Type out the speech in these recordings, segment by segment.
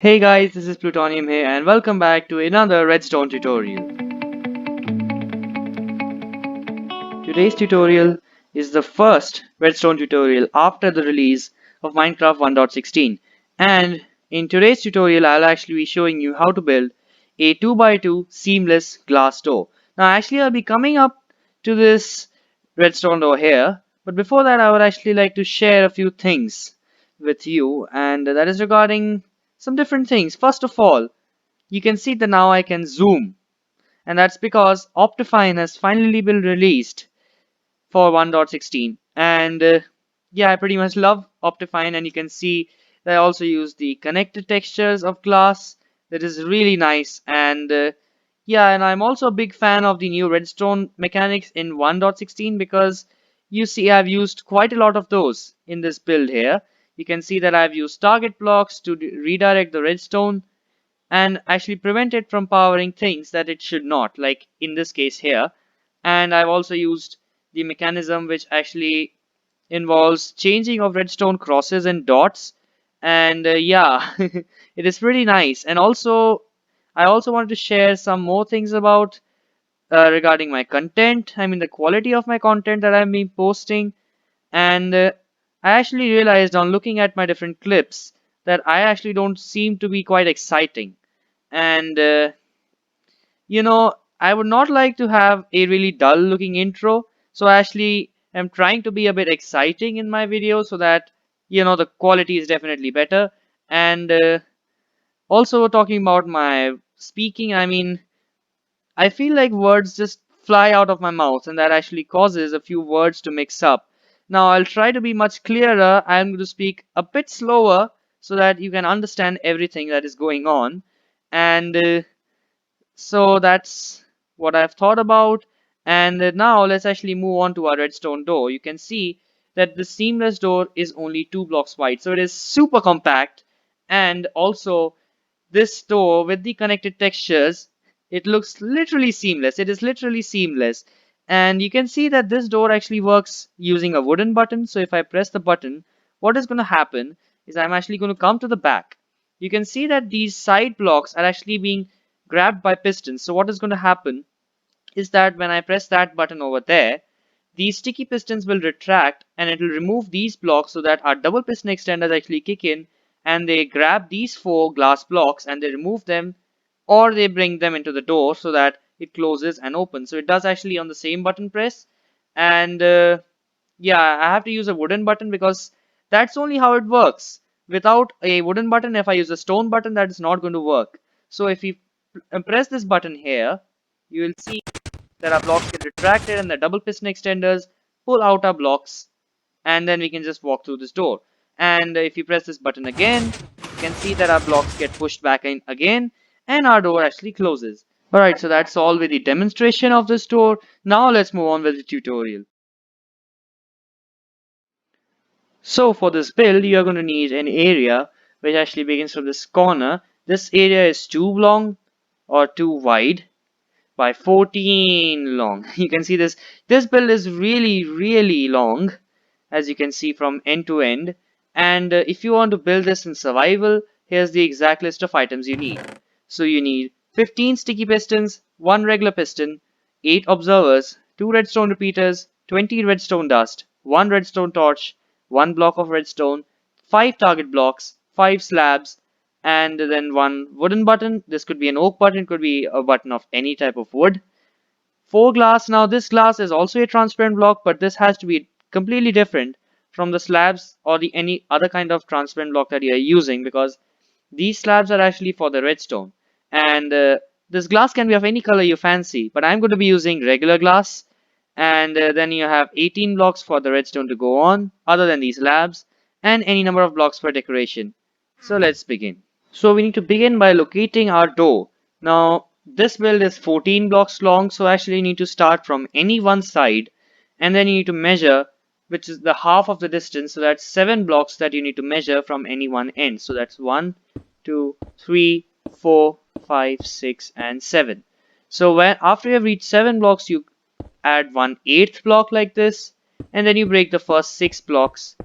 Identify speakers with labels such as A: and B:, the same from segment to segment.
A: Hey guys, this is Plutonium here and welcome back to another Redstone tutorial. Today's tutorial is the first Redstone tutorial after the release of Minecraft 1.16, and in today's tutorial I'll actually be showing you how to build a 2x2 seamless glass door. Now actually I'll be coming up to this Redstone door here, but before that I would actually like to share a few things with you, and that is regarding some different things. First of all, you can see that now I can zoom, and that's because Optifine has finally been released for 1.16. And yeah, I pretty much love Optifine, and you can see that I also use the connected textures of glass. That is really nice. And yeah, and I'm also a big fan of the new redstone mechanics in 1.16 because you see I've used quite a lot of those in this build here. You can see that I've used target blocks to redirect the redstone and actually prevent it from powering things that it should not, like in this case here. And I've also used the mechanism which actually involves changing of redstone crosses and dots. And yeah, it is pretty nice. And also, I also wanted to share some more things about regarding my content. I mean, the quality of my content that I've been posting. And I actually realized on looking at my different clips that I actually don't seem to be quite exciting. And I would not like to have a really dull looking intro, so I actually am trying to be a bit exciting in my video so that the quality is definitely better. And also talking about my speaking, I mean, I feel like words just fly out of my mouth, and that actually causes a few words to mix up. Now I'll try to be much clearer. I'm going to speak a bit slower so that you can understand everything that is going on. And so that's what I've thought about. And now let's actually move on to our redstone door. You can see that the seamless door is only 2 blocks wide. So it is super compact. And also this door with the connected textures, it looks literally seamless. It is literally seamless. And you can see that this door actually works using a wooden button. So if I press the button, what is going to happen is I'm actually going to come to the back. You can see that these side blocks are actually being grabbed by pistons. So what is going to happen is that when I press that button over there, these sticky pistons will retract and it will remove these blocks so that our double piston extenders actually kick in and they grab these 4 glass blocks and they remove them, or they bring them into the door so that it closes and opens. So it does actually on the same button press. And yeah, I have to use a wooden button because that's only how it works. Without a wooden button, if I use a stone button, that is not going to work. So if you press this button here, you will see that our blocks get retracted and the double piston extenders pull out our blocks, and then we can just walk through this door. And if you press this button again, you can see that our blocks get pushed back in again and our door actually closes. Alright, so that's all with the demonstration of this door. Now let's move on with the tutorial. So for this build, you are going to need an area which actually begins from this corner. This area is 2 long or 2 wide by 14 long. You can see this build is really long, as you can see from end to end. And if you want to build this in survival, here's the exact list of items you need. So you need 15 sticky pistons, 1 regular piston, 8 observers, 2 redstone repeaters, 20 redstone dust, 1 redstone torch, 1 block of redstone, 5 target blocks, 5 slabs, and then 1 wooden button. This could be an oak button, could be a button of any type of wood. 4 glass. Now this glass is also a transparent block, but this has to be completely different from the slabs or the any other kind of transparent block that you are using, because these slabs are actually for the redstone. And this glass can be of any color you fancy, but I'm going to be using regular glass. And then you have 18 blocks for the redstone to go on, other than these slabs, and any number of blocks for decoration. So let's begin. So we need to begin by locating our door. Now this build is 14 blocks long, so actually you need to start from any one side and then you need to measure, which is the half of the distance. So that's 7 blocks that you need to measure from any one end. So that's 1, 2, 3, 4, 5, 6 and 7. So when after you have reached 7 blocks, you add 1/8 block like this, and then you break the first 6 blocks.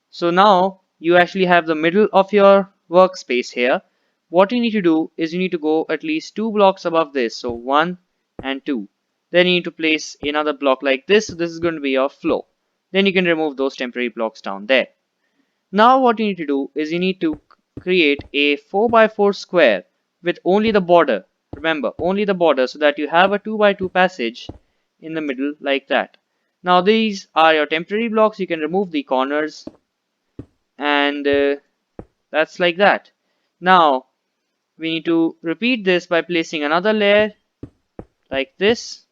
A: So now you actually have the middle of your workspace here. what you need to do is you need to go at least 2 blocks above this, so 1 and 2. Then you need to place another block like this, so this is going to be your floor. Then you can remove those temporary blocks down there. Now what you need to do is you need to create a 4 by 4 square with only the border. Remember, only the border, so that you have a 2 by 2 passage in the middle like that. Now these are your temporary blocks. You can remove the corners, and that's like that. Now we need to repeat this by placing another layer like this.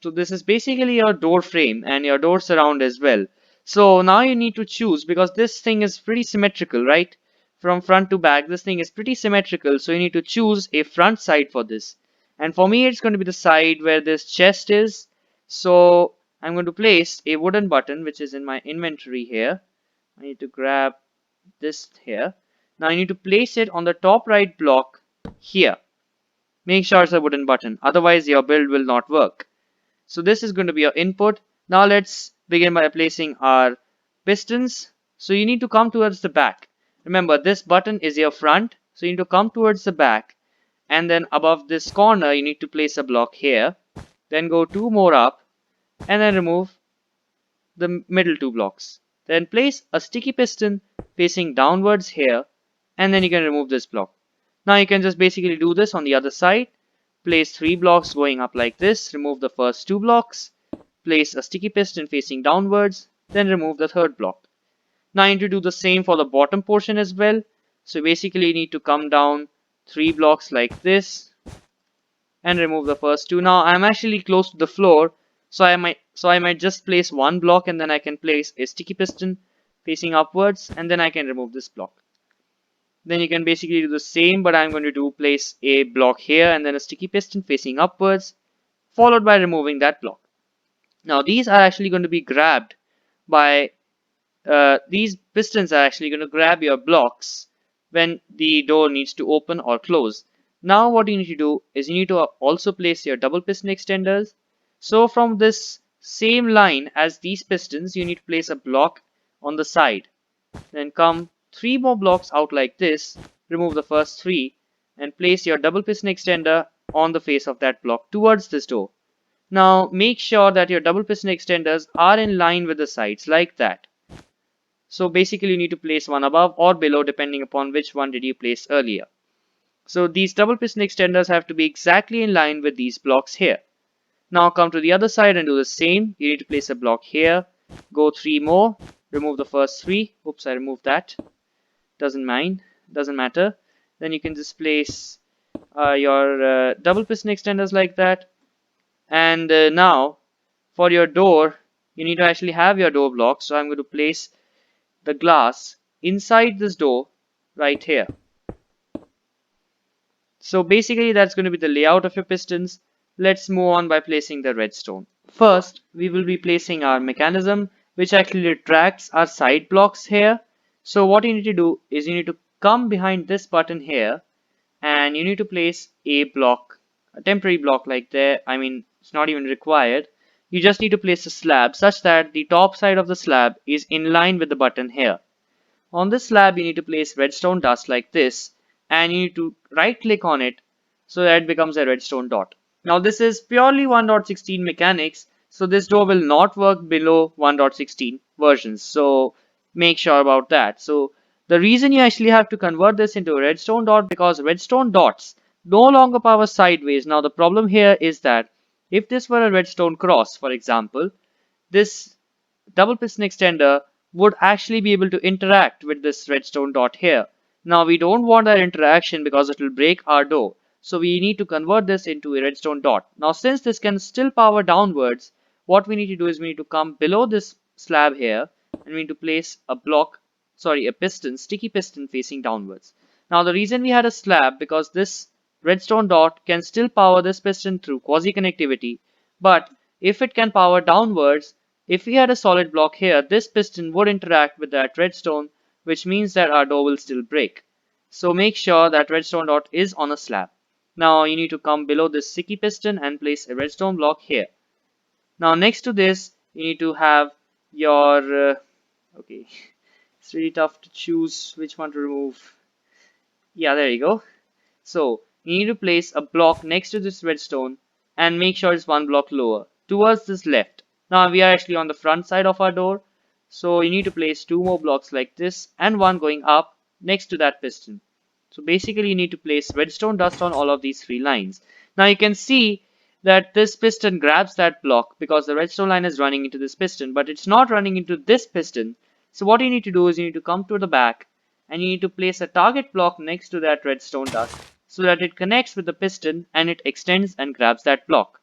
A: So this is basically your door frame and your door surround as well. So now you need to choose, because this thing is pretty symmetrical, right? From front to back, this thing is pretty symmetrical. So you need to choose a front side for this. And for me, it's going to be the side where this chest is. So I'm going to place a wooden button, which is in my inventory here. I need to grab this here. Now I need to place it on the top right block here. Make sure it's a wooden button, otherwise your build will not work. So this is going to be your input. Now let's begin by placing our pistons. So you need to come towards the back. Remember, this button is your front, so you need to come towards the back, and then above this corner you need to place a block here. Then go 2 more up, and then remove the middle 2 blocks. Then place a sticky piston facing downwards here, and then you can remove this block. Now you can just basically do this on the other side. Place 3 blocks going up like this, remove the first 2 blocks, place a sticky piston facing downwards, then remove the third block. Now you need to do the same for the bottom portion as well. So basically you need to come down 3 blocks like this and remove the first 2. Now I'm actually close to the floor, so I might just place 1 block, and then I can place a sticky piston facing upwards, and then I can remove this block. Then you can basically do the same, but I'm going to do place a block here and then a sticky piston facing upwards, followed by removing that block. Now these are actually going to be grabbed by these pistons are actually going to grab your blocks when the door needs to open or close. Now what you need to do is you need to also place your double piston extenders. So from this same line as these pistons, you need to place a block on the side. Then come 3 more blocks out like this, remove the first 3, and place your double piston extender on the face of that block towards this door. Now make sure that your double piston extenders are in line with the sides like that. So basically you need to place one above or below depending upon which one did you place earlier. So these double piston extenders have to be exactly in line with these blocks here. Now come to the other side and do the same. You need to place a block here, go 3 more, remove the first 3. Oops, I removed that. Doesn't matter. Then you can just place your double piston extenders like that. And now for your door, you need to actually have your door block. So I'm going to place the glass inside this door right here. So basically that's going to be the layout of your pistons. Let's move on by placing the redstone. First, we will be placing our mechanism, which actually retracts our side blocks here. So what you need to do is you need to come behind this button here, and you need to place a block, a temporary block like there. I mean, it's not even required. You just need to place a slab such that the top side of the slab is in line with the button here. On this slab, you need to place redstone dust like this, and you need to right click on it so that it becomes a redstone dot. Now this is purely 1.16 mechanics, so this door will not work below 1.16 versions, so make sure about that. So the reason you actually have to convert this into a redstone dot, because redstone dots no longer power sideways. Now the problem here is that if this were a redstone cross, for example, this double piston extender would actually be able to interact with this redstone dot here. Now we don't want that interaction because it will break our door. So we need to convert this into a redstone dot. Now since this can still power downwards, what we need to do is we need to come below this slab here, and we need to place a block, sorry, a piston, sticky piston facing downwards. Now the reason we had a slab, because this redstone dot can still power this piston through quasi connectivity, but if it can power downwards, if we had a solid block here, this piston would interact with that redstone, which means that our door will still break. So make sure that redstone dot is on a slab. Now you need to come below this sticky piston and place a redstone block here. Now next to this, you need to have your, okay, it's really tough to choose which one to remove. Yeah, there you go. So you need to place a block next to this redstone and make sure it's one block lower towards this left. Now we are actually on the front side of our door. So you need to place two more blocks like this and one going up next to that piston. So basically you need to place redstone dust on all of these three lines. Now you can see that this piston grabs that block because the redstone line is running into this piston, but it's not running into this piston. So what you need to do is you need to come to the back and you need to place a target block next to that redstone dust so that it connects with the piston and it extends and grabs that block.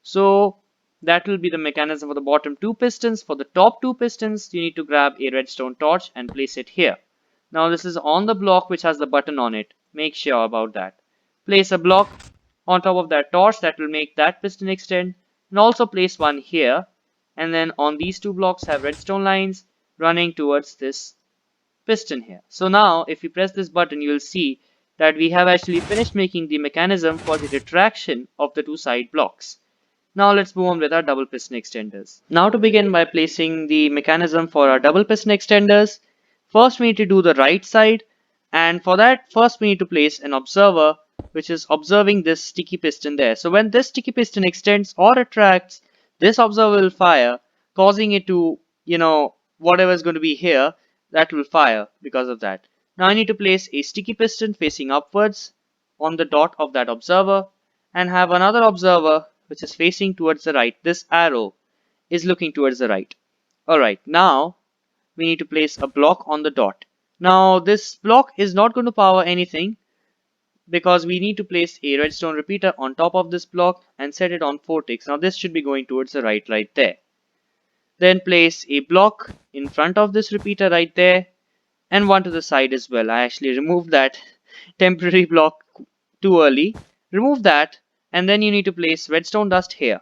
A: So that will be the mechanism for the bottom two pistons. For the top two pistons, you need to grab a redstone torch and place it here. Now this is on the block which has the button on it. Make sure about that. Place a block on top of that torch that will make that piston extend, and also place one here, and then on these two blocks have redstone lines running towards this piston here. So now if you press this button, you will see that we have actually finished making the mechanism for the retraction of the two side blocks. Now let's move on with our double piston extenders. Now to begin by placing the mechanism for our double piston extenders, first we need to do the right side, and for that first we need to place an observer which is observing this sticky piston there. So when this sticky piston extends or retracts, this observer will fire, causing it to, whatever is going to be here, that will fire because of that. Now I need to place a sticky piston facing upwards on the dot of that observer and have another observer which is facing towards the right. This arrow is looking towards the right. Alright, now we need to place a block on the dot. Now this block is not going to power anything because we need to place a redstone repeater on top of this block and set it on 4 ticks. Now this should be going towards the right there. Then place a block in front of this repeater right there and one to the side as well. I actually removed that temporary block too early. Remove that and then you need to place redstone dust here.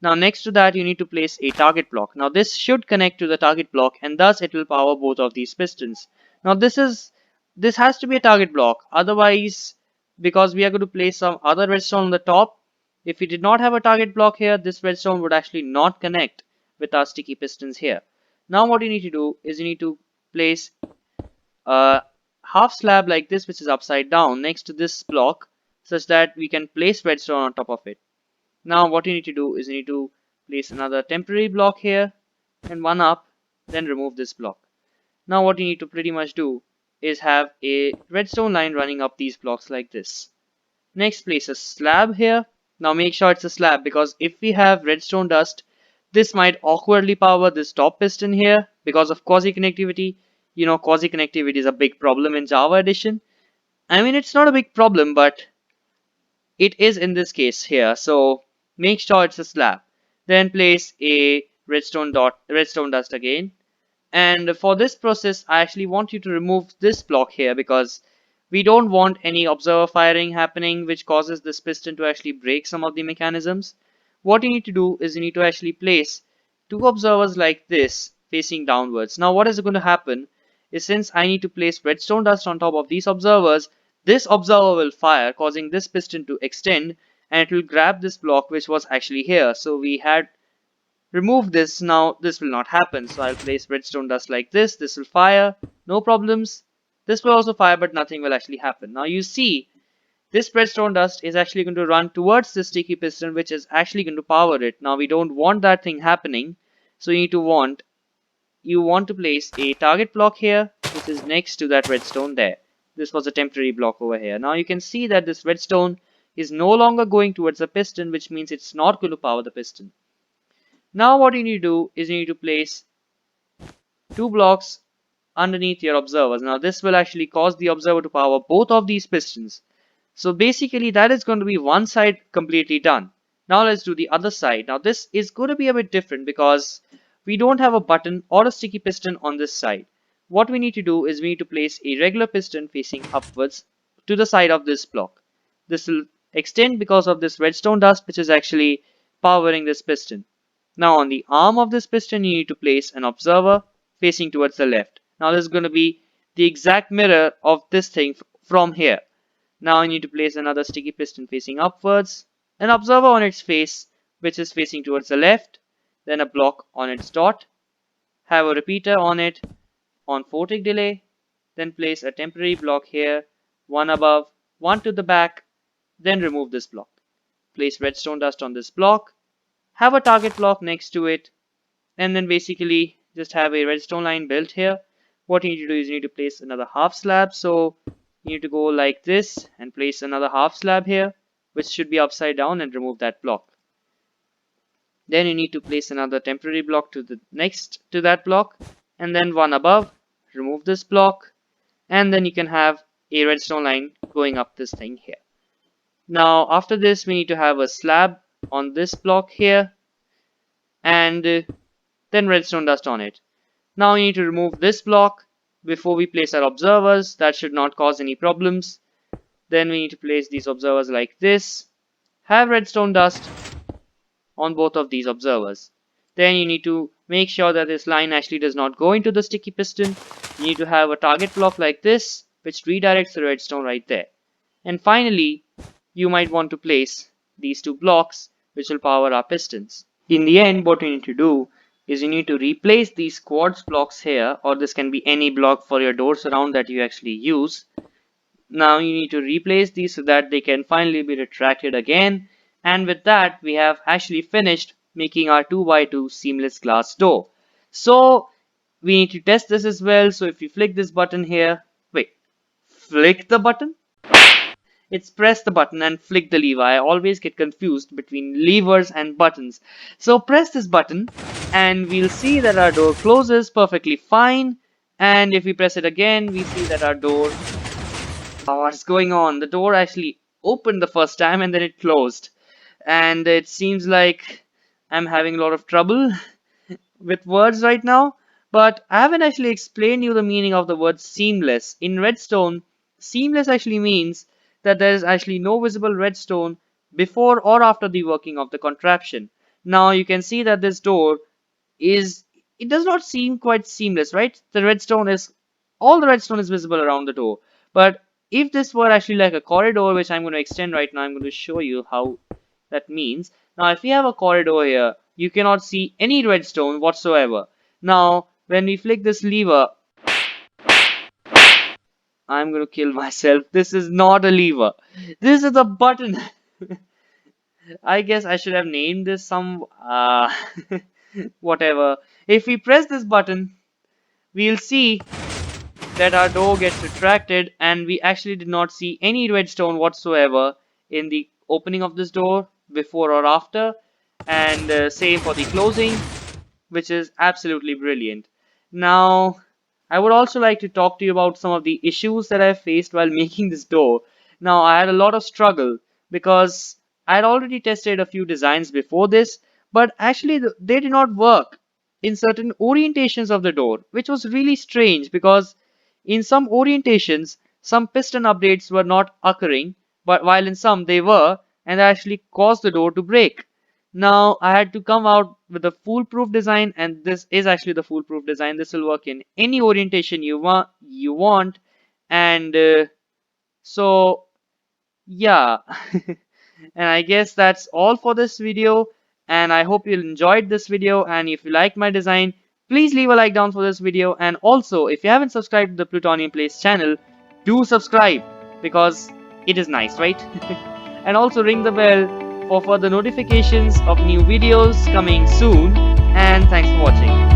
A: Now next to that you need to place a target block. Now this should connect to the target block and thus it will power both of these pistons. Now this has to be a target block, otherwise because we are going to place some other redstone on the top, if we did not have a target block here, this redstone would actually not connect with our sticky pistons here. Now what you need to do is you need to place a half slab like this which is upside down next to this block such that we can place redstone on top of it. Now what you need to do is you need to place another temporary block here and one up, then remove this block. Now what you need to pretty much do is have a redstone line running up these blocks like this. Next, place a slab here. Now make sure it's a slab because if we have redstone dust, this might awkwardly power this top piston here because of quasi connectivity. You know, quasi connectivity is a big problem in Java edition. I mean, it's not a big problem, but it is in this case here. So make sure it's a slab. Then place a redstone dust again. And for this process, I actually want you to remove this block here because we don't want any observer firing happening which causes this piston to actually break some of the mechanisms. What you need to do is you need to actually place two observers like this facing downwards. Now what is going to happen is since I need to place redstone dust on top of these observers, this observer will fire causing this piston to extend and it will grab this block which was actually here. So we had remove this. Now this will not happen, so I'll place redstone dust like this will fire, no problems. This will also fire but nothing will actually happen. Now you see this redstone dust is actually going to run towards the sticky piston which is actually going to power it. Now we don't want that thing happening, so you want to place a target block here which is next to that redstone there. This was a temporary block over here. Now you can see that this redstone is no longer going towards the piston, which means it's not going to power the piston. Now what you need to do is you need to place two blocks underneath your observers. Now this will actually cause the observer to power both of these pistons. So basically that is going to be one side completely done. Now let's do the other side. Now this is going to be a bit different because we don't have a button or a sticky piston on this side. What we need to do is we need to place a regular piston facing upwards to the side of this block. This will extend because of this redstone dust which is actually powering this piston. Now on the arm of this piston you need to place an observer facing towards the left. Now this is going to be the exact mirror of this thing from here. Now I need to place another sticky piston facing upwards, an observer on its face which is facing towards the left, then a block on its dot, have a repeater on it on 4 tick delay, then place a temporary block here one above, one to the back, then remove this block. Place redstone dust on this block, have a target block next to it, and then basically just have a redstone line built here. What you need to do is you need to place another half slab. So you need to go like this and place another half slab here, which should be upside down, and remove that block. Then you need to place another temporary block to the next to that block, and then one above, remove this block, and then you can have a redstone line going up this thing here. Now after this we need to have a slab on this block here, and then redstone dust on it. Now you need to remove this block before we place our observers. That should not cause any problems. Then we need to place these observers like this, have redstone dust on both of these observers. Then you need to make sure that this line actually does not go into the sticky piston. You need to have a target block like this, which redirects the redstone right there. And finally, you might want to place these two blocks, which will power our pistons. In the end, what you need to do is you need to replace these quartz blocks here, or this can be any block for your door surround that you actually use. Now you need to replace these so that they can finally be retracted again. And with that, we have actually finished making our 2x2 seamless glass door. So we need to test this as well. So if you flick this button here, flick the button? It's press the button and flick the lever. I always get confused between levers and buttons. So press this button and we'll see that our door closes perfectly fine. And if we press it again, we see that our door... what's going on? The door actually opened the first time and then it closed. And it seems like I'm having a lot of trouble with words right now. But I haven't actually explained you the meaning of the word seamless. In Redstone, seamless actually means that there is actually no visible redstone before or after the working of the contraption. Now you can see that this door it does not seem quite seamless, right? All the redstone is visible around the door. But if this were actually like a corridor, which I'm going to extend right now, I'm going to show you how that means. Now if we have a corridor here, you cannot see any redstone whatsoever. Now when we flick this lever, I'm going to kill myself. This is not a lever. This is a button. I guess I should have named this some whatever. If we press this button, we'll see that our door gets retracted, and we actually did not see any redstone whatsoever in the opening of this door before or after, and same for the closing, which is absolutely brilliant. Now I would also like to talk to you about some of the issues that I faced while making this door. Now I had a lot of struggle because I had already tested a few designs before this, but actually they did not work in certain orientations of the door, which was really strange because in some orientations some piston updates were not occurring, but while in some they were, and that actually caused the door to break. Now I had to come out with a foolproof design, and this is actually the foolproof design. This will work in any orientation you want, and so yeah. And I guess that's all for this video, and I hope you enjoyed this video. And if you like my design, please leave a like down for this video, and also if you haven't subscribed to the Plutonium Place channel, do subscribe because it is nice, right? And also ring the bell for further notifications of new videos coming soon, and thanks for watching.